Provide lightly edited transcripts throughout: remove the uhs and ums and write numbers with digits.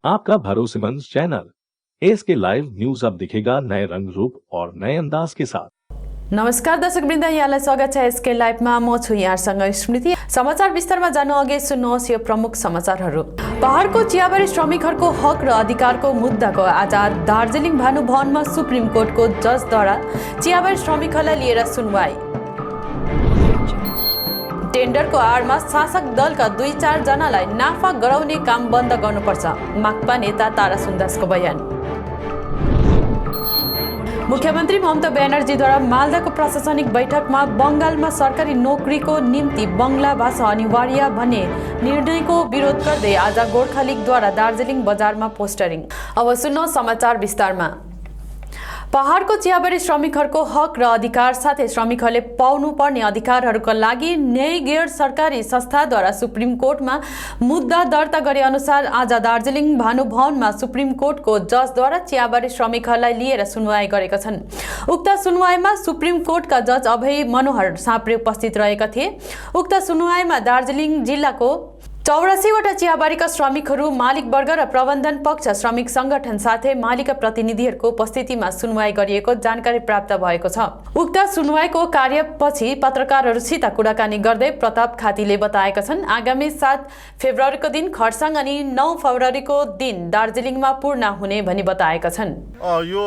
आपका भरोसेमंद channel SK live news अब दिखेगा नए रंग रूप और नए अंदाज के साथ। नमस्कार दर्शकवृन्द, यहाँलाई स्वागत छ एसके लाइभमा। म छु यहाँसँग स्मृति। समाचार विस्तारमा जानु अघि सुन्नुहोस् यो प्रमुख समाचारहरू। पहाडको चियाबारी श्रमिकहरूको हक र अधिकारको मुद्दाको आज दार्जिलिङ भानुभवनमा सुप्रिम कोर्टको जजद्वारा चियाबारी श्रमिकहरूलाई लिएर सुनवाई। टेन्डरको आडमा शासक दलका 2-4 जनालाई नाफा गराउने काम बन्द गर्नुपर्छ, माकपा नेता तारा सुन्दासको बयान। मुख्यमन्त्री ममता ब्यानर्जीद्वारा मालदाको प्रशासनिक बैठकमा बङ्गालमा सरकारी नोकरीको निम्ति बङ्गला भाषा अनिवार्य भन्ने निर्णयको विरोध गर्दै आज गोर्खा लिगद्वारा दार्जिलिङ बजारमा पोस्टरिङ। अब सुन्नुहोस् समाचार विस्तारमा। पहाडको चियाबारी श्रमिकहरूको हक र अधिकार साथै श्रमिकहरूले पाउनुपर्ने अधिकारहरूका लागि न्याय गैर सरकारी संस्थाद्वारा सुप्रिम कोर्टमा मुद्दा दर्ता गरे अनुसार आज दार्जिलिङ भानुभवनमा सुप्रिम कोर्टको जजद्वारा चियाबारी श्रमिकहरूलाई लिएर सुनवाई गरेका छन्। उक्त सुनवाईमा सुप्रिम कोर्टका जज अभय मनोहर साप्रे उपस्थित रहेका थिए। उक्त सुनवाईमा दार्जिलिङ जिल्लाको 84वटा चियाबारीका श्रमिकहरू, मालिक वर्ग र प्रबन्धन पक्ष, श्रमिक संगठन साथै मालिक प्रतिनिधिहरूको उपस्थितिमा सुनवाई गरिएको जानकारी प्राप्त भएको छ। उक्त सुनवाईको कार्यपछि पत्रकारहरूसित कुराकानी गर्दै प्रताप खातीले बताएका छन्, आगामी 7 फेब्रुअरीको दिन खरसाङ अनि 9 फेब्रुअरीको दिन दार्जिलिङमा पूर्ण हुने भनी बताएका छन्। यो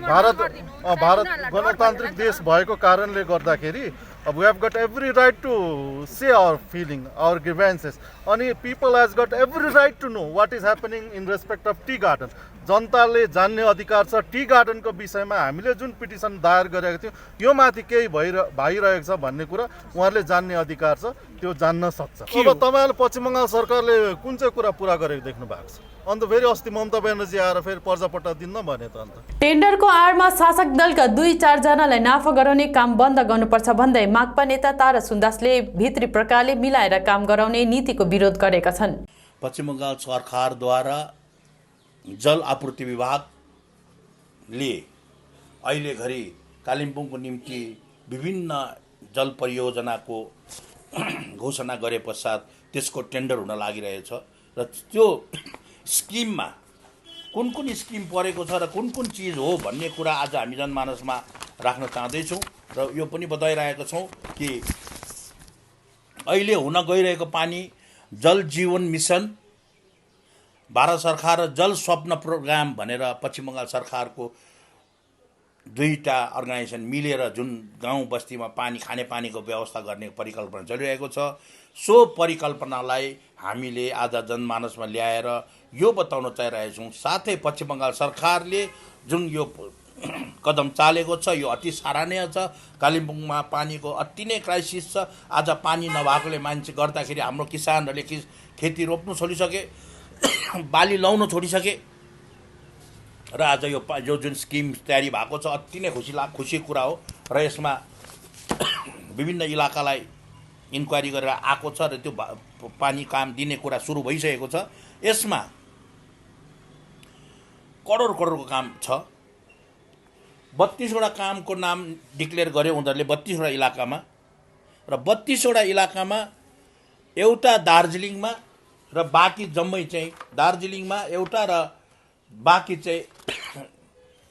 भारत गणतान्त्रिक देश भएको कारणले गर्दाखेरि we have got every right to say our feeling, our grievances. And people has got every right to know what is happening in respect of tea garden. जनताले जान्ने अधिकार छ। टी गार्डनको विषयमा हामीले जुन पिटिसन दायर गरेका थियौँ, यो माथि केही भइरहेको छ भन्ने कुरा उहाँहरूले जान्ने अधिकार छ, त्यो जान्न सक्छ। अब तपाईँले पश्चिम बङ्गाल सरकारले कुन चाहिँ कुरा पुरा गरेको देख्नु भएको छ? अन्त फेरि अस्ति ममता ब्यानर्जी आएर फेरि पर्जापट्टा दिन्न भने त अन्त टेन्डरको आडमा शासक दलका 2-4 जनालाई नाफा गराउने काम बन्द गर्नुपर्छ भन्दै माकपा नेता तारा सुन्दासले भित्री प्रकारले मिलाएर काम गराउने नीतिको विरोध गरेका छन्। पश्चिम बङ्गाल सरकारद्वारा जल आपूर्ति विभागले अहिले घरि कालिम्पोङको निम्ति विभिन्न जल परियोजनाको घोषणा गरे पश्चात त्यसको टेन्डर हुन लागिरहेछ र त्यो स्किममा कुन स्किम परेको छ र कुन चिज हो भन्ने कुरा आज हामी जनमानसमा राख्न चाहँदैछौँ र यो पनि बताइरहेका छौँ कि अहिले हुन गइरहेको पानी जल जीवन मिसन, भारत सरकार र जल स्वप्न प्रोग्राम भनेर पश्चिम बङ्गाल सरकारको 2टा अर्गनाइजेसन मिलेर जुन गाउँ बस्तीमा खाने पानीको व्यवस्था गर्ने परिकल्पना चलिरहेको छ, सो परिकल्पनालाई हामीले आज जनमानसमा ल्याएर यो बताउन चाहिरहेका छौँ। साथै पश्चिम बङ्गाल सरकारले जुन यो कदम चालेको छ यो अति सराहनीय छ। कालिम्पोङमा पानीको अति नै क्राइसिस छ। आज पानी नभएकोले मान्छे गर्दाखेरि हाम्रो किसानहरूले खेती रोप्नु छोडिसके, बाली लाउन छोडिसके र आज यो जुन स्किम तयारी भएको छ अति नै खुसी कुरा हो र यसमा विभिन्न इलाकालाई इन्क्वायरी गरेर आएको छ र त्यो पानी काम दिने कुरा सुरु भइसकेको छ। यसमा करोडको काम छ। 32वटा कामको नाम डिक्लेयर गर्यो उनीहरूले 32वटा इलाकामा र 32वटा इलाकामा एउटा दार्जिलिङमा र बाँकी जम्मै चाहिँ दार्जिलिङमा एउटा र बाँकी चाहिँ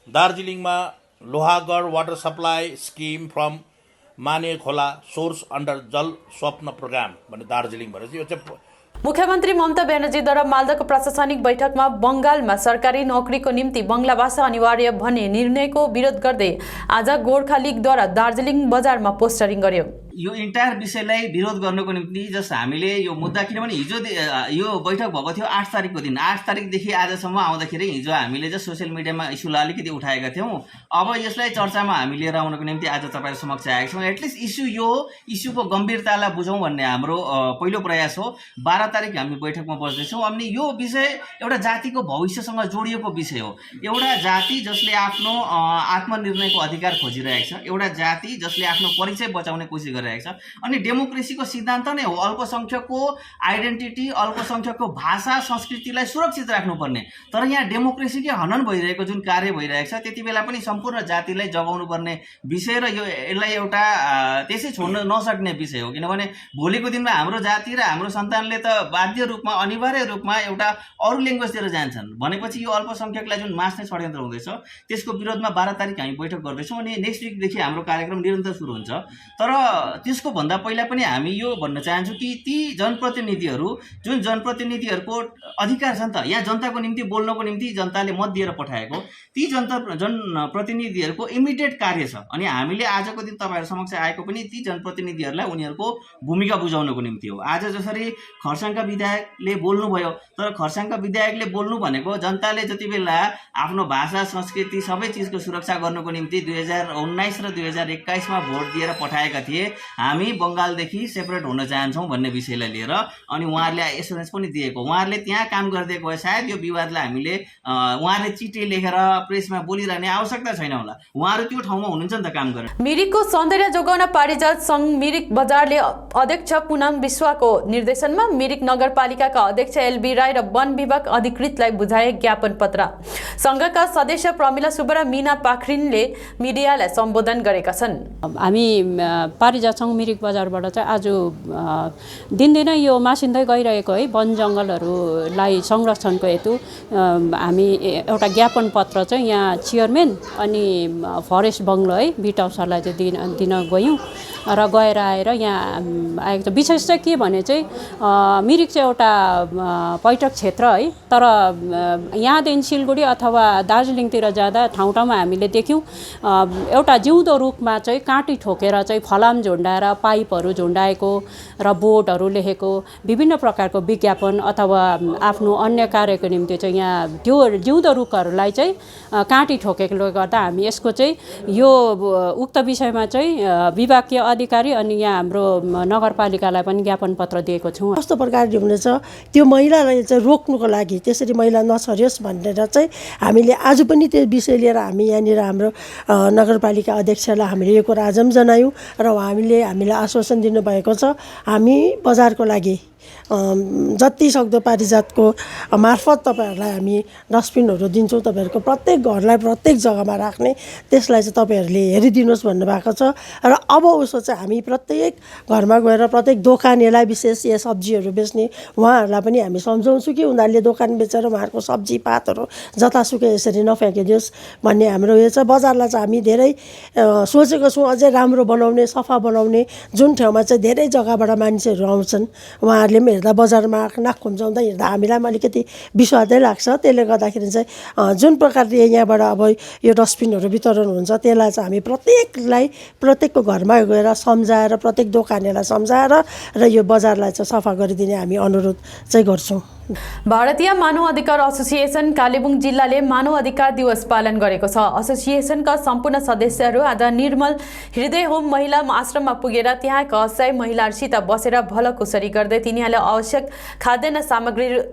दार्जिलिङमा Lohagarh water supply scheme from माने खोला सोर्स अन्डर जल स्वप्न प्रोग्राम भन्ने दार्जिलिङ भनेपछि यो चाहिँ मुख्यमन्त्री ममता ब्यानर्जीद्वारा मालदाको प्रशासनिक बैठकमा बङ्गालमा सरकारी नोकरीको निम्ति बङ्गला भाषा अनिवार्य भन्ने निर्णयको विरोध गर्दै आज गोर्खा लिगद्वारा दार्जिलिङ बजारमा पोस्टरिङ गर्यो। यो इन्टायर विषयलाई विरोध गर्नको निम्ति जस्ट हामीले यो मुद्दा, किनभने हिजो यो बैठक भएको थियो 8 तारिकको दिन। 8 तारिकदेखि आजसम्म आउँदाखेरि हिजो हामीले चाहिँ सोसियल मिडियामा इस्युलाई अलिकति उठाएका थियौँ। अब यसलाई चर्चामा हामी लिएर आउनको निम्ति आज तपाईँहरू समक्ष आएका छौँ। एटलिस्ट इस्युको गम्भीरतालाई बुझौँ भन्ने हाम्रो पहिलो प्रयास हो। 12 तारिक हामी बैठकमा बस्दैछौँ। अनि यो विषय एउटा जातिको भविष्यसँग जोडिएको विषय हो। एउटा जाति जसले आफ्नो आत्मनिर्णयको अधिकार खोजिरहेको छ, एउटा जाति जसले आफ्नो परिचय बचाउने कोसिस गरिरहेको छ। अनि डेमोक्रेसीको सिद्धान्त नै हो अल्पसङ्ख्यकको आइडेन्टिटी, अल्पसङ्ख्यकको भाषा, संस्कृतिलाई सुरक्षित राख्नुपर्ने। तर यहाँ डेमोक्रेसीकै हनन भइरहेको जुन कार्य भइरहेको छ, त्यति बेला पनि सम्पूर्ण जातिलाई जगाउनु पर्ने विषय र यसलाई एउटा त्यसै छोड्न नसक्ने विषय हो। किनभने भोलिको दिनमा हाम्रो जाति र हाम्रो सन्तानले त बाध्य रूपमा, अनिवार्य रूपमा एउटा अरू ल्याङ्ग्वेजतिर जान्छन् भनेपछि यो अल्पसङ्ख्यकलाई जुन मास्ने षड्यन्त्र हुँदैछ त्यसको विरोधमा 12 तारिक हामी बैठक गर्दैछौँ अनि नेक्स्ट विकदेखि हाम्रो कार्यक्रम निरन्तर सुरु हुन्छ। तर त्यसको भन्दा पहिला पनि हामी यो भन्न चाहन्छौँ कि ती जनप्रतिनिधिहरू जुन जनप्रतिनिधिहरूको अधिकार छ नि त, यहाँ जनताको निम्ति बोल्नको निम्ति जनताले मत दिएर पठाएको ती जनप्रतिनिधिहरूको इमिडिएट कार्य छ। अनि हामीले आजको दिन तपाईँहरू समक्ष आएको पनि ती जनप्रतिनिधिहरूलाई उनीहरूको भूमिका बुझाउनको निम्ति हो। आज जसरी खरसाङका विधायकले बोल्नुभयो, तर खरसाङका विधायकले बोल्नु भनेको जनताले जति बेला आफ्नो भाषा, संस्कृति सबै चिजको सुरक्षा गर्नको निम्ति 2019 र 2021 मा भोट दिएर पठाएका थिए हामी बङ्गालदेखि सेपरेट हुन चाहन्छौँ भन्ने विषयलाई लिएर। अनि उहाँहरूले एसुरेन्स पनि दिएको, उहाँहरूले त्यहाँ काम गरिदिएको भए सायद यो विवादलाई हामीले उहाँहरूले चिठी लेखेर प्रेसमा बोलिरहने आवश्यकता छैन होला। उहाँहरू त्यो ठाउँमा हुनुहुन्छ नि त काम गरेर। मिरिकको सौन्दर्य जोगाउन पारिजात सङ्घ मिरिक बजारले अध्यक्ष पुनम विश्वको निर्देशनमा मिरिक नगरपालिकाका अध्यक्ष एलबी राई र वन विभाग अधिकृतलाई बुझाए ज्ञापन पत्र। सङ्घका सदस्य प्रमिला सुब्बा र मिना पाखरिनले मिडियालाई सम्बोधन गरेका छन्। हामी पारिजात सङ्घ मिरिक बजारबाट चाहिँ आज दिनदिनै यो मासिँदै गइरहेको है वन जङ्गलहरूलाई संरक्षणको हेतु हामी एउटा ज्ञापन पत्र चाहिँ यहाँ चेयरम्यान अनि फरेस्ट बङ्गलो है बिट अफसरलाई चाहिँ दिन गयौँ र गएर आएर यहाँ आएको छ। विशेष चाहिँ के भने चाहिँ मिरिक चाहिँ एउटा पर्यटक क्षेत्र है, तर यहाँदेखि सिलगढी अथवा दार्जिलिङतिर जाँदा ठाउँ ठाउँमा हामीले देख्यौँ एउटा जिउँदो रुखमा चाहिँ काँटी ठोकेर चाहिँ फलाम झुन्डाएर पाइपहरू झुन्डाएको र बोर्डहरू लेखेको विभिन्न प्रकारको विज्ञापन अथवा आफ्नो अन्य कार्यको निम्ति चाहिँ यहाँ त्यो जिउँदो रुखहरूलाई चाहिँ काँटी ठोकेकोले गर्दा हामी यसको चाहिँ यो उक्त विषयमा चाहिँ विभागीय अधिकारी अनि यहाँ हाम्रो नगरपालिकालाई पनि ज्ञापन पत्र दिएको छौँ। कस्तो प्रकारले हुनेछ त्यो महिलालाई चाहिँ रोक्नुको लागि, त्यसरी महिला नछरियोस् भनेर चाहिँ हामीले आज पनि त्यो विषय लिएर हामी यहाँनिर हाम्रो नगरपालिका अध्यक्षलाई हामीले यो कुरा आज पनि जनायौँ र हामीले हामीलाई आश्वासन दिनुभएको छ हामी बजारको लागि जति सक्दो पारिजातको मार्फत तपाईँहरूलाई हामी डस्टबिनहरू दिन्छौँ, तपाईँहरूको प्रत्येक घरलाई प्रत्येक जग्गामा राख्ने, त्यसलाई चाहिँ तपाईँहरूले हेरिदिनुहोस् भन्नुभएको छ। र अब उसो चाहिँ हामी प्रत्येक घरमा गएर प्रत्येक दोकानेलाई विशेष या सब्जीहरू बेच्ने उहाँहरूलाई पनि हामी सम्झाउँछौँ कि उनीहरूले दोकान बेचेर उहाँहरूको सब्जी पातहरू जतासुकै यसरी नफ्याँकिदियोस् भन्ने हाम्रो यो छ। बजारलाई चाहिँ हामी धेरै सोचेको छौँ अझै राम्रो बनाउने, सफा बनाउने, जुन ठाउँमा चाहिँ धेरै जग्गाबाट मान्छेहरू आउँछन् उहाँहरूले पनि हेर्दा बजारमा नाक खुम्चाउँदा हेर्दा हामीलाई पनि अलिकति विश्वासै लाग्छ। त्यसले गर्दाखेरि चाहिँ जुन प्रकारले यहाँबाट अब यो डस्टबिनहरू वितरण हुन्छ त्यसलाई चाहिँ हामी प्रत्येकको घरमा गएर सम्झाएर प्रत्येक दोकानेलाई सम्झाएर र यो बजारलाई चाहिँ सफा गरिदिने हामी अनुरोध चाहिँ गर्छौँ। भारतीय मानव अधिकार एसोसिएसन कालेबुङ जिल्लाले मानव अधिकार दिवस पालन गरेको छ। एसोसिएसनका सम्पूर्ण सदस्यहरू आज निर्मल हृदय होम महिला आश्रममा पुगेर त्यहाँका असहाय महिलाहरूसित बसेर भलाकुसारी गर्दै तिनीहरूलाई आवश्यक खाद्यान्न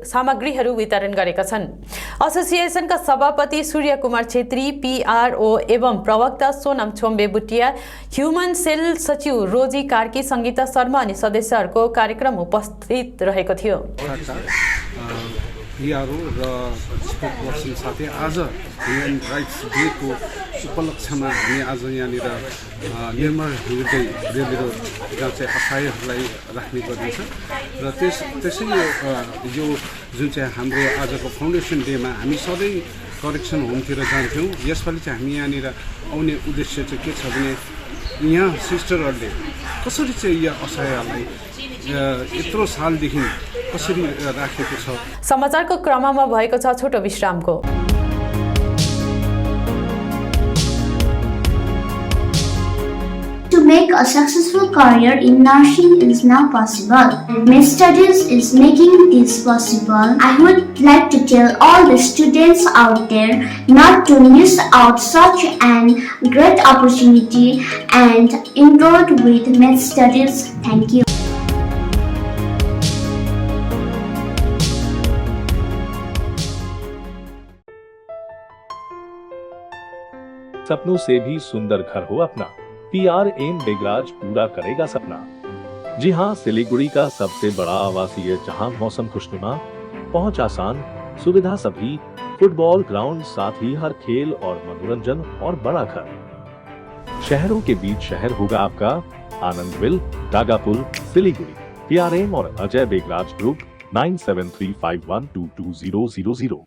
सामग्रीहरू वितरण गरेका छन्। एसोसिएसनका सभापति सूर्य कुमार छेत्री, PRO एवं प्रवक्ता सोनम छोम्बे बुटिया, ह्युमन सेल सचिव रोजी कार्की, सङ्गीता शर्मा अनि सदस्यहरूको कार्यक्रम उपस्थित रहेको थियो। PRO र स्पोकपर्सन साथै आज ह्युमन राइट्स डेको उपलक्ष्यमा हामी आज यहाँनिर निर्मल हृदय रेलिरो जहाँ चाहिँ असहायहरूलाई राख्ने गरिन्छ र त्यसै यो जुन चाहिँ हाम्रो आजको फाउन्डेसन डेमा हामी सधैँ करेक्सन होमतिर जान्थ्यौँ। यसपालि चाहिँ हामी यहाँनिर आउने उद्देश्य चाहिँ के छ भने यहाँ सिस्टरहरूले कसरी चाहिँ यो असहायलाई यत्रो सालदेखि कसरी राखेको छ। समाचारको क्रममा भएको छ छोटो विश्रामको। To make a successful career in nursing is now possible. Med Studies is making this possible. I would like to tell all the students out there not to miss out such an great opportunity and enroll with Med Studies. Thank you. सपनों से भी सुंदर घर हो अपना, PRM Begraj पूरा करेगा सपना। जी हां, सिलीगुड़ी का सबसे बड़ा आवासीय जहां मौसम खुशनुमा, पहुंच आसान, सुविधा सभी, फुटबॉल ग्राउंड, साथ ही हर खेल और मनोरंजन और बड़ा घर। शहरों के बीच शहर होगा आपका आनंदविल, डागापुर, सिलीगुड़ी। PRM और अजय बेगराज ग्रुप 9735122000।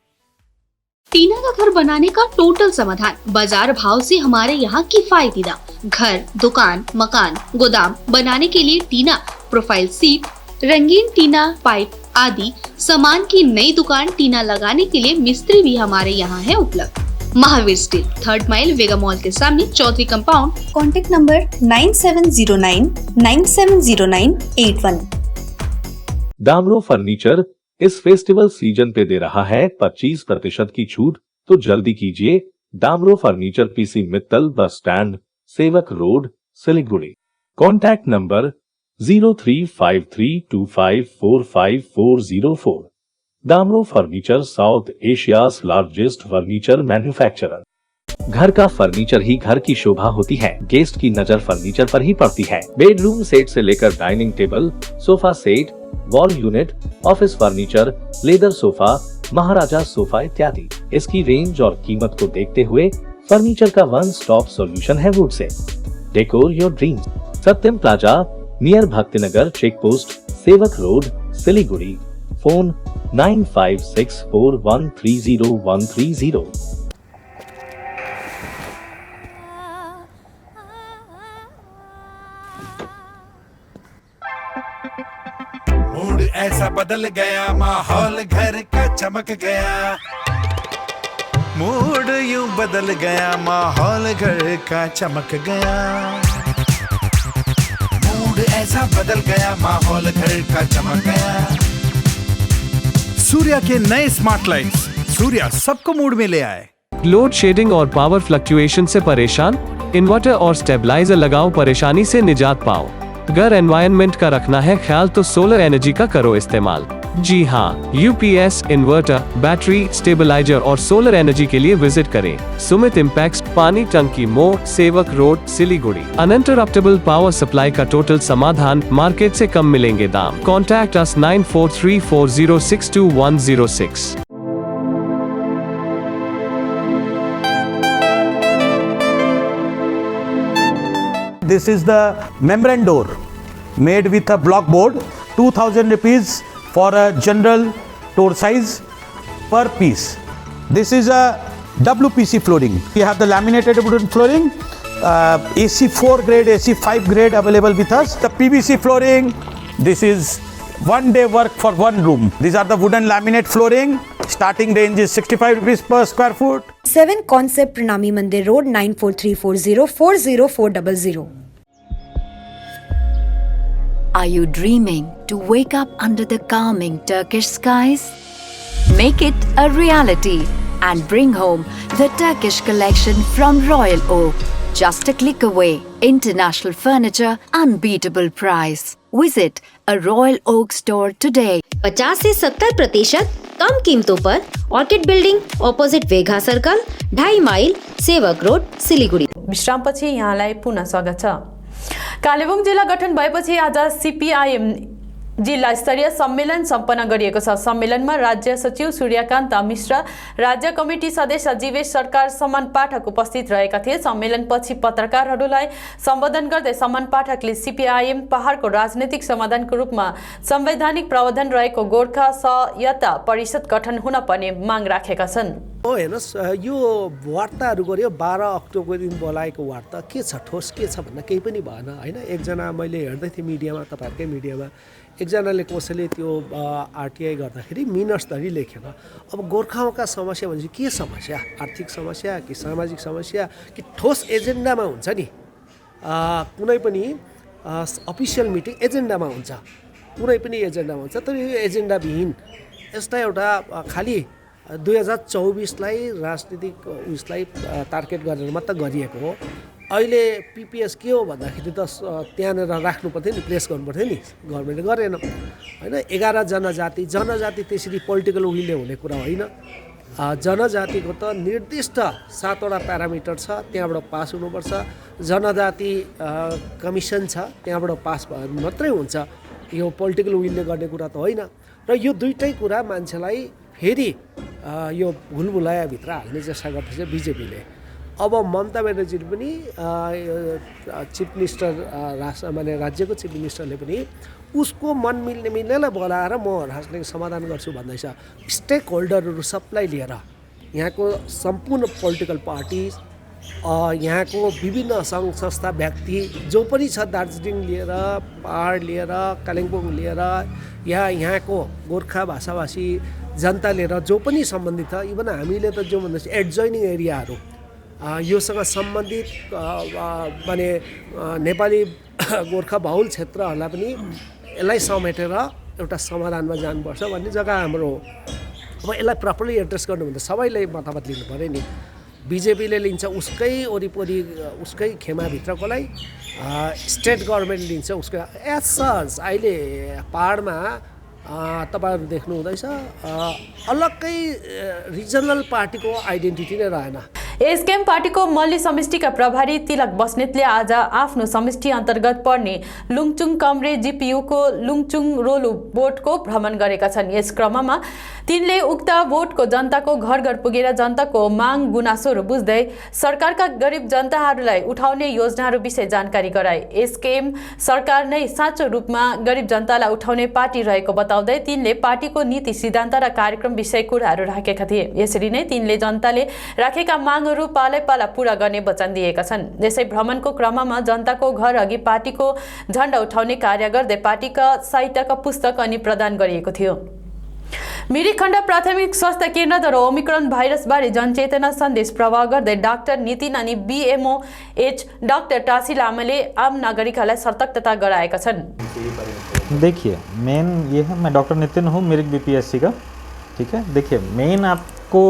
टीना का घर बनाने का टोटल समाधान, बाजार भाव से हमारे यहाँ किफायती दाम। घर, दुकान, मकान, गोदाम बनाने के लिए टीना, प्रोफाइल सीट, रंगीन टीना, पाइप आदि सामान की नई दुकान टीना लगाने के लिए मिस्त्री भी हमारे यहाँ है उपलब्ध। Mahavir steel, 3rd mile, Vega mall के सामने, Chaudhary compound. Contact number 9709970981। Damro furniture इस फेस्टिवल सीजन पे दे रहा है 25% की छूट, तो जल्दी कीजिए। Damro furniture, PC Mittal, bus stand, Sevoke road, Siliguri. Contact number 035325454404। Damro furniture, south Asia's largest furniture manufacturer. घर का फर्नीचर ही घर की शोभा होती है, गेस्ट की नजर फर्नीचर पर ही पड़ती है। बेडरूम सेट से लेकर dining table, sofa set, wall unit, office furniture, leather sofa, Maharaja sofa इत्यादि। इसकी रेंज और कीमत को देखते हुए फर्नीचर का वन स्टॉप सॉल्यूशन है वुड से। Decor your dreams. Satyam plaza, near Bhaktinagar check post, Sevoke road, Siliguri. Phone 9564130130। Mood ऐसा बदल गया, माहौल घर का चमक गया। मूड यूं बदल गया, माहौल घर का चमक गया। मूड ऐसा बदल गया, माहौल घर का चमक गया। सूर्या के नए स्मार्ट लाइट्स, सूर्या सबको मूड में ले आए। लोड शेडिंग और पावर फ्लक्चुएशन से परेशान? इन्वर्टर और स्टेबलाइजर लगाओ, परेशानी से निजात पाओ। घर एनवायरनमेंट का रखना है ख्याल, तो सोलर एनर्जी का करो इस्तेमाल। जी हाँ, UPS, इन्वर्टर, बैटरी, स्टेबलाइजर और सोलर एनर्जी के लिए विजिट करें सुमित इम्पैक्स, पानी टंकी मोड़, सेवक road, Siliguri. Uninterruptible power supply का टोटल समाधान, मार्केट से कम मिलेंगे दाम। Contact us 9434062106। This is the membrane door made with a block board, 2000 rupees for a general door size per piece. This is a WPC flooring. We have the laminated wooden flooring, AC4 grade, AC5 grade available with us. The PVC flooring, this is one day work for one room. These are the wooden laminate flooring. Starting range is 65 rupees per square foot. 7 Concept Pranami Mandir Road, 9434040400. Are you dreaming to wake up under the calming Turkish skies? Make it a reality and bring home the Turkish collection from Royal Oak. Just a click away. International furniture, unbeatable price. Visit a Royal Oak store today. 50 से 70% कम कीमतों पर orchid building, opposite Vega circle, 2.5 mile, Sevoke road, Siliguri. विश्रामपछि यहाँलाई पुनः स्वागत छ। कालेबुङ जिल्ला गठन भएपछि आज CPIM जिल्ला स्तरीय सम्मेलन सम्पन्न गरिएको छ। सम्मेलनमा राज्य सचिव सूर्यकान्त मिश्र, राज्य कमिटी सदस्य जीवेश सरकार, समन पाठक उपस्थित रहेका थिए। सम्मेलनपछि पत्रकारहरूलाई सम्बोधन गर्दै समन पाठकले CPIM पहाडको राजनीतिक समाधानको रूपमा संवैधानिक प्रावधान रहेको गोर्खा सहायता परिषद गठन हुन पर्ने माग राखेका छन्। हेर्नुहोस्, यो वार्ताहरू गर्यो, 12 अक्टोबरको दिन बोलाएको वार्ता के छ, ठोस के छ भन्न केही पनि भएन होइन। एकजना मैले हेर्दै थिएँ मिडियामा, तपाईँहरूकै मिडियामा, एकजनाले कसैले त्यो RTI गर्दाखेरि मिनट्सधरि लेखेन। अब गोर्खाका समस्या भनेपछि के समस्या, आर्थिक समस्या कि सामाजिक समस्या कि ठोस एजेन्डामा हुन्छ नि। कुनै पनि अफिसियल मिटिङ एजेन्डामा हुन्छ, कुनै पनि एजेन्डामा हुन्छ, तर यो एजेन्डाविहीन यस्ता एउटा खालि 2024लाई राजनीतिक उसलाई टार्गेट गरेर मात्र गरिएको हो। अहिले PPS के हो भन्दाखेरि त त्यहाँनिर राख्नु पर्थ्यो नि, प्लेस गर्नु पर्थ्यो नि, गभर्मेन्टले गरेन होइन। 11 जनजाति त्यसरी पोलिटिकल उहिले हुने कुरा होइन जनजातिको त निर्दिष्ट 7वटा प्यारामिटर छ, त्यहाँबाट पास हुनुपर्छ। जनजाति कमिसन छ, त्यहाँबाट पास भयो मात्रै हुन्छ। यो पोलिटिकल विलले गर्ने कुरा त होइन। र यो दुईटै कुरा मान्छेलाई फेरि यो भुलभुलायाभित्र हाल्ने चेष्टा गर्दैछ बिजेपीले। अब ममता ब्यानर्जीले पनि चिफ मिनिस्टर माने राज्यको चिफ मिनिस्टरले पनि उसको मन मिल्नेलाई बोलाएर म राजनीतिक समाधान गर्छु भन्दैछ। स्टेक होल्डरहरू सबलाई लिएर, यहाँको सम्पूर्ण पोलिटिकल पार्टिज, यहाँको विभिन्न सङ्घ संस्था, व्यक्ति जो पनि छ, दार्जिलिङ लिएर, पहाड लिएर, कालिम्पोङ लिएर, यहाँको गोर्खा भाषाभाषी जनता लिएर जो पनि सम्बन्धित छ, इभन हामीले त जो भन्दैछ एडजोइनिङ एरियाहरू योसँग सम्बन्धित माने नेपाली गोर्खा बहुल क्षेत्रहरूलाई पनि यसलाई समेटेर एउटा समाधानमा जानुपर्छ भन्ने जग्गा हाम्रो हो। अब यसलाई प्रपरली एड्रेस गर्नुभन्दा सबैले मतामत लिनु पऱ्यो नि। बिजेपीले लिन्छ उसकै वरिपरि, उसकै खेमाभित्रकोलाई, स्टेट गभर्मेन्ट लिन्छ उसको। एज सच अहिले पहाडमा तपाईँहरू देख्नु हुँदैछ अलग्गै रिजनल पार्टीको आइडेन्टिटी नै रहेन। एसकेएम पार्टीको मल्ली समष्टिका प्रभारी तिलक बस्नेतले आज आफ्नो समष्टि अन्तर्गत पर्ने लुङचुङ कमरे जीपीयूको लुङचुङ रोलु बोटको भ्रमण गरेका छन्। यस क्रममा तिनले उक्त बोटको जनताको घर घर पुगेर जनताको माग गुनासोहरू बुझ्दै सरकारका गरिब जनताहरूलाई उठाउने योजनाहरू विषय जानकारी गराए। एसकेएम सरकार नै साँचो रूपमा गरिब जनतालाई उठाउने पार्टी रहेको बताउँदै तिनले पार्टीको नीति सिद्धान्त र कार्यक्रम विषय कुराहरू राखेका थिए। यसरी नै तिनले जनताले राखेका मागहरू पालैपाला पूरा गर्ने वचन दिएका छन्। यसै भ्रमणको क्रममा जनताको घर अघि पार्टीको झण्डा उठाउने कार्य गर्दै पार्टीका साहित्यका पुस्तक अनि प्रदान गरिएको थियो। मिरिक खण्ड प्राथमिक स्वास्थ्य केन्द्रद्वारा ओमिक्रोन भाइरसबारे जनचेतना सन्देश प्रवाह गर्दै डाक्टर नितिन अनि बीएमओएच डाक्टर टासी लामाले आम नागरिकहरूलाई सतर्कता गराएका छन्। देखिए मेन ये है, मैं डॉक्टर नितिन हूँ मिरिक बीपीएससी का, ठीक है। देखिए मेन आपको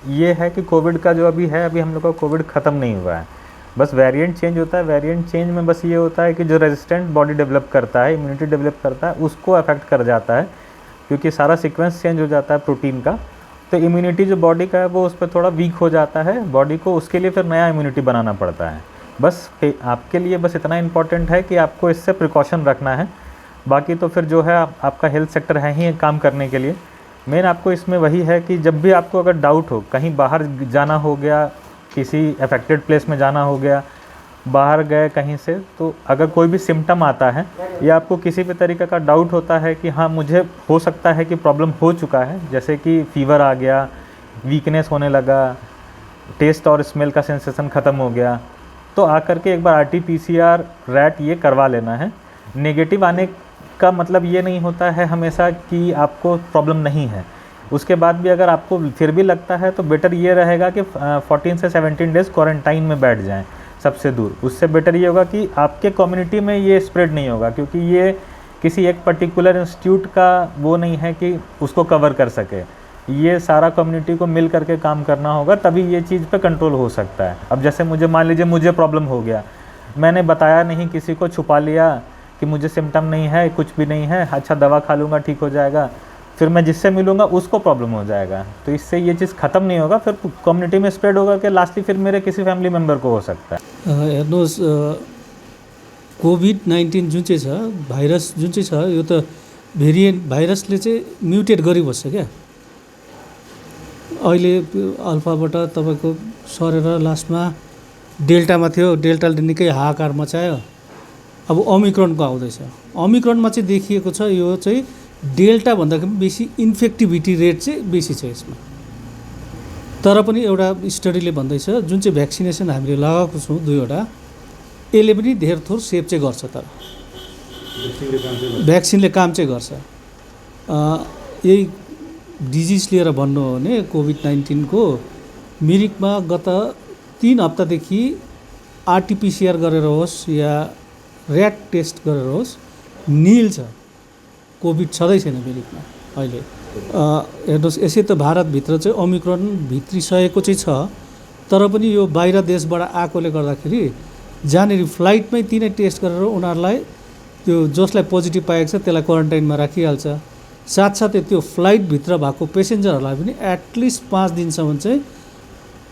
ये है कि कोविड का जो अभी है, अभी हम लोग का कोविड ख़त्म नहीं हुआ है, बस वेरिएंट चेंज होता है। वेरिएंट चेंज में बस ये होता है कि जो रेजिस्टेंट बॉडी डेवलप करता है, इम्यूनिटी डेवलप करता है, उसको अफेक्ट कर जाता है, क्योंकि सारा सीक्वेंस चेंज हो जाता है प्रोटीन का। तो इम्यूनिटी जो बॉडी का है वो उस पर थोड़ा वीक हो जाता है बॉडी को, उसके लिए फिर नया इम्यूनिटी बनाना पड़ता है। बस आपके लिए बस इतना इम्पॉर्टेंट है कि आपको इससे प्रिकॉशन रखना है। बाकी तो फिर जो है आपका हेल्थ सेक्टर है ही काम करने के लिए। मेन आपको इसमें वही है कि जब भी आपको अगर डाउट हो, कहीं बाहर जाना हो गया, किसी अफेक्टेड प्लेस में जाना हो गया, बाहर गए कहीं से, तो अगर कोई भी सिम्टम आता है या आपको किसी भी तरीके का डाउट होता है कि हाँ मुझे हो सकता है कि प्रॉब्लम हो चुका है, जैसे कि फीवर आ गया, वीकनेस होने लगा, टेस्ट और स्मेल का सेंसेशन ख़त्म हो गया, तो आकर के एक बार RT-PCR रैट ये करवा लेना है। नेगेटिव आने का मतलब ये नहीं होता है हमेशा कि आपको प्रॉब्लम नहीं है। उसके बाद भी अगर आपको फिर भी लगता है तो बेटर ये रहेगा कि 14 से 17 डेज़ क्वारंटाइन में बैठ जाएं सबसे दूर। उससे बेटर ये होगा कि आपके कम्युनिटी में ये स्प्रेड नहीं होगा, क्योंकि ये किसी एक पर्टिकुलर इंस्टीट्यूट का वो नहीं है कि उसको कवर कर सके। ये सारा कम्युनिटी को मिल करके काम करना होगा, तभी ये चीज़ पे कंट्रोल हो सकता है। अब जैसे मुझे मान लीजिए मुझे प्रॉब्लम हो गया, मैंने बताया नहीं, किसी को छुपा लिया कि मुझे सिम्टम नहीं है, कुछ भी नहीं है, अच्छा दवा खा लूँगा ठीक हो जाएगा, फिर मैं जिससे मिलूँगा उसको प्रॉब्लम हो जाएगा। तो इससे ये चीज़ ख़त्म नहीं होगा, फिर कम्युनिटी में स्प्रेड होगा कि लास्टली फिर मेरे किसी फैमिली मेम्बर को हो सकता है। हेर्नुहोस् कोभिड-19 जुन चाहिँ छ भाइरस जुन चाहिँ छ यो त भेरिएन्ट भाइरसले चाहिँ म्युटेट गरिबस्छ क्या। अहिले अल्फाबाट तपाईँको सरेर लास्टमा डेल्टामा थियो, डेल्टाले निकै हाहाकार मचायो, अब ओमिक्रोनको आउँदैछ। ओमिक्रोनमा चाहिँ देखिएको छ यो चाहिँ डेल्टा भन्दाखेरि बेसी इन्फेक्टिभिटी रेट चाहिँ बेसी छ यसमा। तर पनि एउटा स्टडीले भन्दैछ जुन चाहिँ भ्याक्सिनेसन हामीले लगाएको छौँ 2वटा, यसले पनि धेर थोर सेभ चाहिँ गर्छ, तर भ्याक्सिनले काम चाहिँ गर्छ। यही डिजिज लिएर भन्नु हो भने कोभिड-19 को मिरिकमा गत 3 हप्तादेखि RT-PCR गरेर होस् या ऱ्याट टेस्ट गरेर होस् निल छ, कोभिड छँदै छैन मिरिकमा अहिले। हेर्नुहोस् यसै त भारतभित्र चाहिँ ओमिक्रोन भित्रिसकेको चाहिँ छ, तर पनि यो बाहिर देशबाट आएकोले गर्दाखेरि जहाँनिर फ्लाइटमै तिनै टेस्ट गरेर उनीहरूलाई त्यो जसलाई पोजिटिभ पाएको छ त्यसलाई क्वारेन्टाइनमा राखिहाल्छ। साथसाथै त्यो फ्लाइटभित्र भएको पेसेन्जरहरूलाई पनि एटलिस्ट 5 दिनसम्म चाहिँ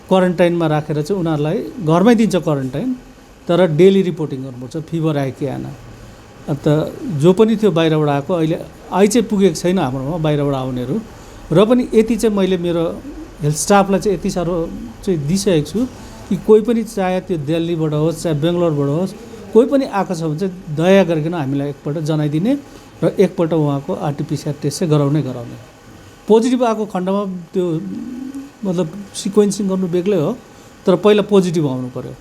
क्वारेन्टाइनमा राखेर चाहिँ उनीहरूलाई घरमै दिन्छ क्वारेन्टाइन, तर डेली रिपोर्टिङ गर्नुपर्छ फिभर आयो कि आएन। अन्त जो पनि थियो बाहिरबाट आएको अहिले चाहिँ पुगेको छैन हाम्रोमा बाहिरबाट आउनेहरू, र पनि यति चाहिँ मैले मेरो हेल्थ स्टाफलाई चाहिँ यति साह्रो चाहिँ दिइसकेको छु कि कोही पनि चाहे त्यो दिल्लीबाट होस् चाहे बेङ्गलोरबाट होस् कोही पनि आएको छ भने चाहिँ दया गरिकन हामीलाई एकपल्ट जनाइदिने र एकपल्ट उहाँको आरटिपिसिआर टेस्ट चाहिँ गराउने। पोजिटिभ आएको खण्डमा त्यो मतलब सिक्वेन्सिङ गर्नु बेग्लै हो, तर पहिला पोजिटिभ आउनु पर्यो।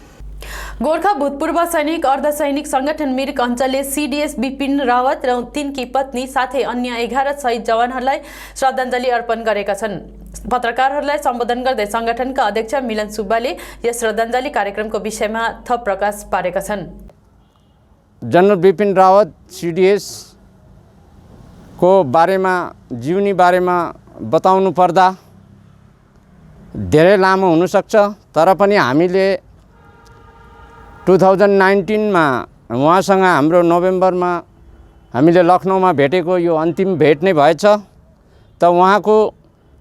गोर्खा भूतपूर्व सैनिक अर्धसैनिक संगठन मिरिक अञ्चलले सीडीएस बिपिन रावत र तिनकी पत्नी साथै अन्य 11 शहीद जवानहरूलाई श्रद्धाञ्जली अर्पण गरेका छन्। पत्रकारहरूलाई सम्बोधन गर्दै संगठनका अध्यक्ष मिलन सुब्बाले यस श्रद्धाञ्जली कार्यक्रमको विषयमा थप प्रकाश पारेका छन्। जनरल बिपिन रावत सीडीएस को बारेमा जीवनी बारेमा बताउनु पर्दा धेरै लामो हुन सक्छ, तर पनि हामीले 2019 मा उहाँसँग हाम्रो नोभेम्बरमा हामीले लखनऊमा भेटेको यो अन्तिम भेट नै भएछ। त उहाँको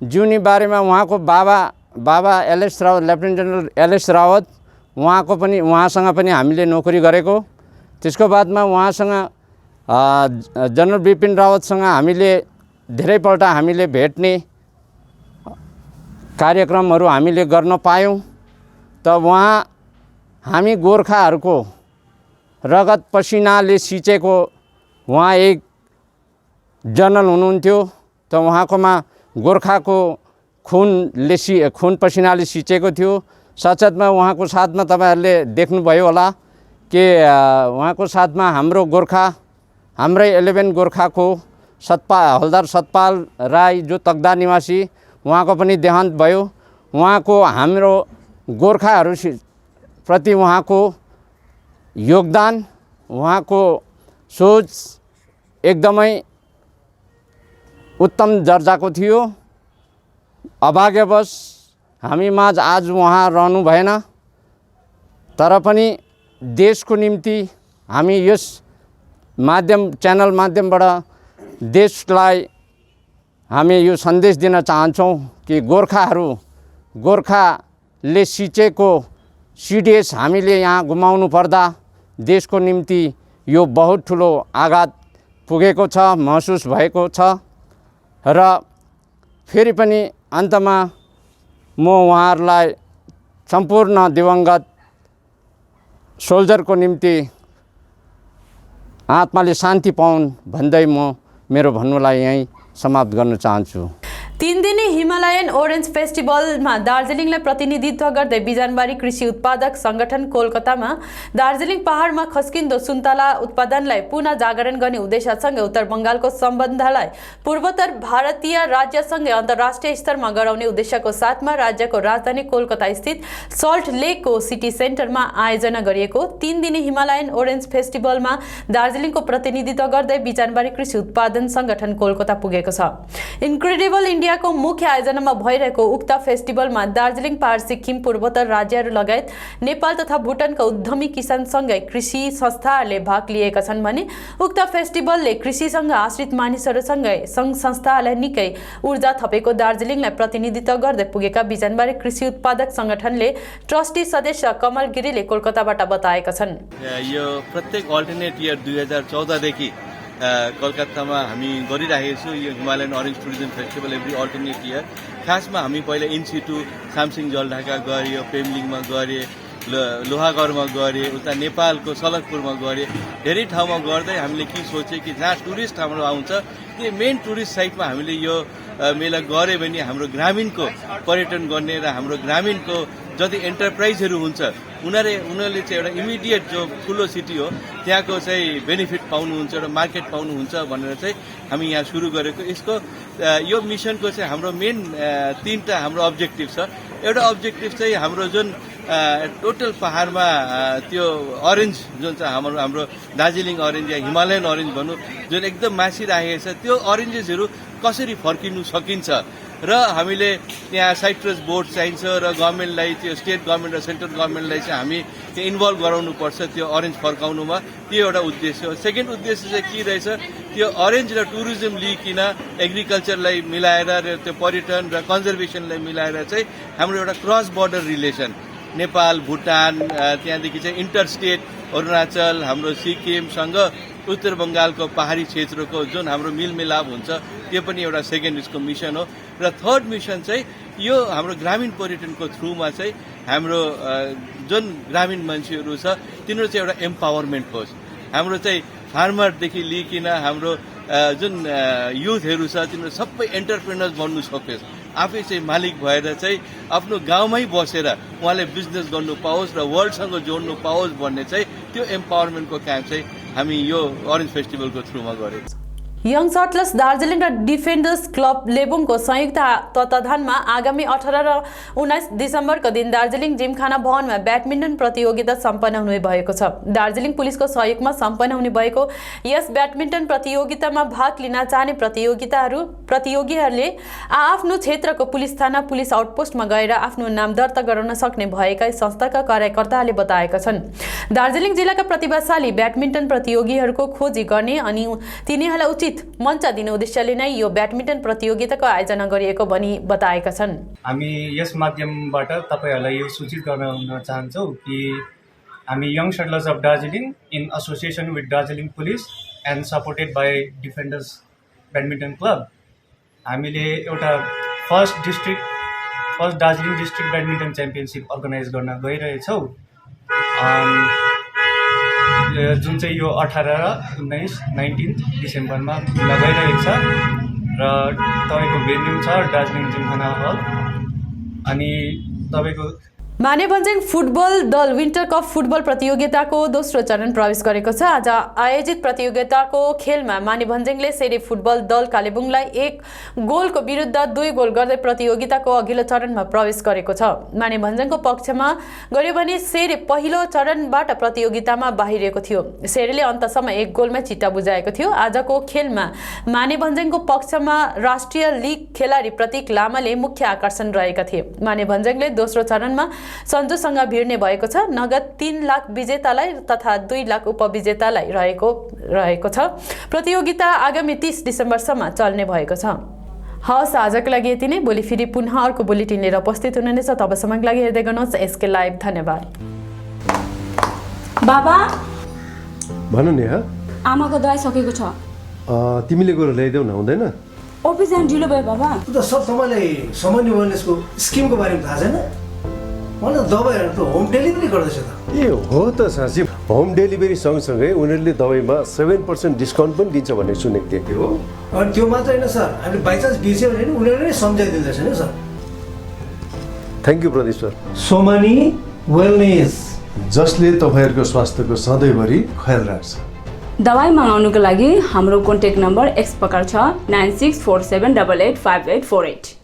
जीवनी बारेमा उहाँको बाबा LS Rawat, lieutenant general LS Rawat, उहाँसँग पनि हामीले नोकरी गरेको। त्यसको बादमा उहाँसँग जनरल बिपिन रावतसँग हामीले धेरैपल्ट हामीले भेट्ने कार्यक्रमहरू हामीले गर्न पायौँ। त उहाँ हामी गोर्खाहरूको रगत पसिनाले सिंचेको उहाँ एक जनरल हुनुहुन्थ्यो। त उहाँकोमा गोर्खाको खून पसिनाले सिंचेको थियो। साथसाथमा उहाँको साथमा तपाईहरुले देख्नुभयो होला कि उहाँको साथमा हाम्रै 11 गोर्खाको हलदार सतपाल राई जो तकदा निवासी, उहाँको पनि देहान्त भयो। उहाँको हाम्रो गोर्खाहरू प्रति उहाँको योगदान, उहाँको सोच एकदमै उत्तम दर्जाको थियो। अभाग्यवश हामी माझ आज उहाँ रहनु भएन, तर पनि देशको निम्ति हामी यस च्यानल माध्यमबाट देशलाई हामी यो सन्देश दिन चाहन्छौँ कि गोर्खाले सिंचेको सीडीएस हामीले यहाँ गुमाउनु पर्दा देशको निम्ति यो बहुत ठुलो आघात पुगेको छ, महसुस भएको छ। र फेरि पनि अन्तमा म उहाँहरूलाई सम्पूर्ण दिवंगत सोल्जरको निम्ति आत्माले शान्ति पाउन् भन्दै म मेरो भन्नुलाई यही समाप्त गर्न चाहन्छु। 3 दिने हिमालयन ओरेन्ज फेस्टिभलमा दार्जिलिङलाई प्रतिनिधित्व गर्दै बिजनबारी कृषि उत्पादक संगठन कोलकातामा दार्जिलिङ पहाडमा खस्किँदो सुन्तला उत्पादनलाई पुनः जागरण गर्ने उद्देश्यसँगै उत्तर बंगालको सम्बन्धलाई पूर्वोत्तर भारतीय राज्यसँगै अन्तर्राष्ट्रिय स्तरमा गराउने उद्देश्यको साथमा राज्यको राजधानी कोलकाता स्थित सल्ट लेकको सिटी सेन्टरमा आयोजना गरिएको 3 दिने हिमालयन ओरेन्ज फेस्टिभलमा दार्जिलिङको प्रतिनिधित्व गर्दै बिजनबारी कृषि उत्पादन संगठन कोलकाता पुगेको छ। इन्क्रेडिबल इन्डियाको मुख्य आयोजनामा भइरहेको उक्त फेस्टिभलमा दार्जिलिङ पहाड, सिक्किम, पूर्वोत्तर राज्यहरू लगायत नेपाल तथा भुटानका उद्यमी किसानसँगै कृषि संस्थाहरूले भाग लिएका छन् भने उक्त फेस्टिभलले कृषिसँग आश्रित मानिसहरूसँगै सङ्घ संस्थाहरूलाई निकै ऊर्जा थपेको दार्जिलिङलाई प्रतिनिधित्व गर्दै पुगेका बिजनबारी कृषि उत्पादक संगठनले ट्रस्टी सदस्य कमल गिरीले कोलकाताबाट बताएका छन्। यो प्रत्येक अल्टरनेट इयर 2014 देखि कोलकातामा हामी गरिरहेको छौँ यो Himalayan orange tourism festival every alternate year. खासमा हामी पहिला इनसिटु सामसिङ जलढाका गरे, पेम्लिङमा गरे, लोहागढमा गरे, उता नेपालको सलकपुरमा गरे, धेरै ठाउँमा गर्दै हामीले के सोचे कि जहाँ टुरिस्ट हाम्रो आउँछ त्यो मेन टुरिस्ट साइटमा हामीले यो मेला गऱ्यो भने हाम्रो ग्रामीणको पर्यटन गर्ने र हाम्रो ग्रामीणको जति एन्टरप्राइजहरू हुन्छ उनीहरूले चाहिँ एउटा इमिडिएट जो ठुलो सिटी हो त्यहाँको चाहिँ बेनिफिट पाउनुहुन्छ र मार्केट पाउनुहुन्छ भनेर चाहिँ हामी यहाँ सुरु गरेको। यसको यो मिसनको चाहिँ हाम्रो मेन 3टा हाम्रो अब्जेक्टिभ छ। एउटा अब्जेक्टिभ चाहिँ हाम्रो जुन टोटल पहाडमा त्यो अरेन्ज जुन चाहिँ हाम्रो दार्जिलिङ अरेन्ज या हिमालयन अरेन्ज भनौँ जुन एकदम मासिरहेको छ त्यो अरेन्जेसहरू कसरी फर्किनु सकिन्छ र हामीले त्यहाँ साइट्रस बोर्ड चाहिन्छ र गभर्मेन्टलाई त्यो स्टेट गभर्मेन्ट र सेन्ट्रल गभर्मेन्टलाई चाहिँ हामी त्यो इन्भल्भ गराउनुपर्छ त्यो अरेन्ज फर्काउनुमा, त्यो एउटा उद्देश्य हो। सेकेन्ड उद्देश्य चाहिँ के रहेछ, त्यो अरेन्ज र टुरिज्म लिइकन एग्रिकल्चरलाई मिलाएर र त्यो पर्यटन र कन्जर्भेसनलाई मिलाएर चाहिँ हाम्रो एउटा cross border relation Nepal Bhutan त्यहाँदेखि चाहिँ इन्टर स्टेट अरुणाचल हाम्रो सिक्किमसँग उत्तर बङ्गालको पहाडी क्षेत्रको जुन हाम्रो मिलमिलाप हुन्छ त्यो पनि एउटा सेकेन्ड यसको मिसन हो। र थर्ड मिसन चाहिँ यो हाम्रो ग्रामीण पर्यटनको थ्रुमा चाहिँ हाम्रो जुन ग्रामीण मान्छेहरू छ तिनीहरू चाहिँ एउटा एम्पावरमेन्ट होस्। हाम्रो चाहिँ फार्मरदेखि लिइकन हाम्रो जुन युथहरू छ तिनीहरू सबै एन्टरप्रेनर्स बन्नु सकोस्, आफै चाहिँ मालिक भएर चाहिँ आफ्नो गाउँमै बसेर उहाँले बिजनेस गर्नु पाओस् र वर्ल्डसँग जोड्नु पाओस् भन्ने चाहिँ त्यो एम्पावरमेन्टको काम चाहिँ हामी यो अरेन्ज फेस्टिभलको थ्रुमा गरेको छौँ। यङ सटलर्स दार्जिलिङ र डिफेन्डर्स क्लब लेबुङको संयुक्त तत्वावधानमा आगामी 18 र 19 डिसेम्बरको दिन दार्जिलिङ जिमखाना भवनमा ब्याडमिन्टन प्रतियोगिता सम्पन्न हुने भएको छ। दार्जिलिङ पुलिसको सहयोगमा सम्पन्न हुने भएको यस ब्याडमिन्टन प्रतियोगितामा भाग लिन चाहने प्रतियोगीहरूले आफ्नो क्षेत्रको पुलिस थाना पुलिस आउटपोस्टमा गएर आफ्नो नाम दर्ता गराउन सक्ने भएका संस्थाका कार्यकर्ताहरूले बताएका छन्। दार्जिलिङ जिल्लाका प्रतिभाशाली ब्याडमिन्टन प्रतियोगीहरूको खोजी गर्ने अनि तिनीहरूलाई उचित मञ्च दिने उद्देश्यले नै यो ब्याडमिन्टन प्रतियोगिताको आयोजना गरिएको भनी बताएका छन्। हामी यस माध्यमबाट तपाईहरुलाई यो सूचित गर्न चाहन्छौँ कि हामी young shuttlers of Darjeeling in association with Darjeeling police and supported by defenders badminton club हामीले एउटा first Darjeeling district badminton championship organise गर्न गइरहेछौँ, जुन चाहिँ यो 18 र 19 डिसेम्बरमा गइरहेको छ र तपाईँको भेन्यू छ दार्जिलिङ जिमखाना हल। अनि तपाईँको मानेभन्ज्याङ फुटबल दल विन्टर कप फुटबल प्रतियोगिताको दोस्रो चरण प्रवेश गरेको छ। आज आयोजित प्रतियोगिताको खेलमा मानेभन्ज्याङले सेरे फुटबल दल कालेबुङलाई 1 गोलको विरुद्ध 2 गोल गर्दै प्रतियोगिताको अघिल्लो चरणमा प्रवेश गरेको छ। मानेभन्ज्याङको पक्षमा गर्यो भने सेरे पहिलो चरणबाट प्रतियोगितामा बाहिरिएको थियो। सेरेले अन्तसम्म 1 गोलमै चिट्टा बुझाएको थियो। आजको खेलमा मानेभन्ज्याङको पक्षमा राष्ट्रिय लिग खेलाडी प्रतीक लामाले मुख्य आकर्षण रहेका थिए। मानेभन्ज्याङले दोस्रो चरणमा सन्जुसँग भिड्ने भएको छ। नगद 3 लाख विजेतालाई तथा 2 लाख उपविजेतालाई रहेको छ। प्रतियोगिता आगामी 30 डिसेम्बरसम्म चल्ने भएको छ। हवस्, आजको लागि यति नै। भोलि फेरि पुनः अर्को बुलेटिन लिएर उपस्थित हुनुहुनेछ। तबसम्मको लागि हेर्दै गर्नुहोस् एसके लाइभ। धन्यवाद। बाबा भन नि। आमाको दबाई सकेको छ। तिमीले गएर ल्याइदेऊ न, हुँदैन? अफिस जान ढिलो भयो बाबा। त सब तपाईँलाई सामान्य वेलनेसको स्किमको बारेमा थाहा छैन? मलाई दबाईहरू त होम डेलिभरी गर्दैछ त। ए हो त साँच्ची, होम डेलिभरी सँगसँगै उनीहरूले दबाईमा 7% डिस्काउन्ट पनि दिन्छ भन्ने सुनेको थिएँ। हो, अनि त्यो मात्र होइन सर, हामीले बाइचान्स बिर्स्यो भने उनीहरूले नै सम्झाइदिँदैछ नि sir. Thank you Pradeep sir. Somani wellness, जसले तपाईँहरूको स्वास्थ्यको सधैँभरि ख्याल राख्छ। दबाई मगाउनुको लागि हाम्रो कन्ट्याक्ट नम्बर एक्स प्रकार छ 9647885848।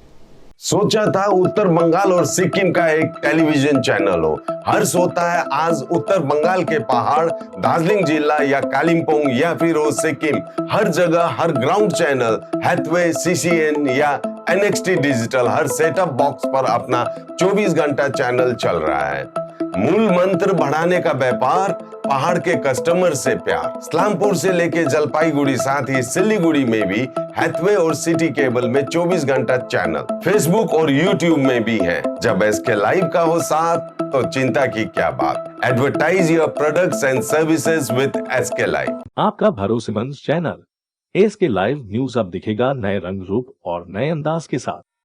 सोचा था उत्तर बंगाल और सिक्किम का एक टेलीविजन चैनल हो। हर्ष होता है आज उत्तर बंगाल के पहाड़, दार्जिलिंग जिला या कालिम्पोंग या फिर हो सिक्किम, हर जगह हर ग्राउंड चैनल हैथवे, सीसीएन या एनएक्सटी डिजिटल हर सेटअप बॉक्स पर अपना 24 घंटा चैनल चल रहा है। मूल मंत्र बढ़ाने का व्यापार, पहाड़ के कस्टमर से प्यार। इस्लामपुर से लेके जलपाईगुड़ी साथ ही सिलीगुड़ी में भी हैथवे और सिटी केबल में 24 घंटा चैनल, फेसबुक और यूट्यूब में भी है। जब एसके लाइव का हो साथ तो चिंता की क्या बात। Advertise your products and services with SK live. आपका भरोसेमंद चैनल एसके लाइव न्यूज अब दिखेगा नए रंग रूप और नए अंदाज के साथ।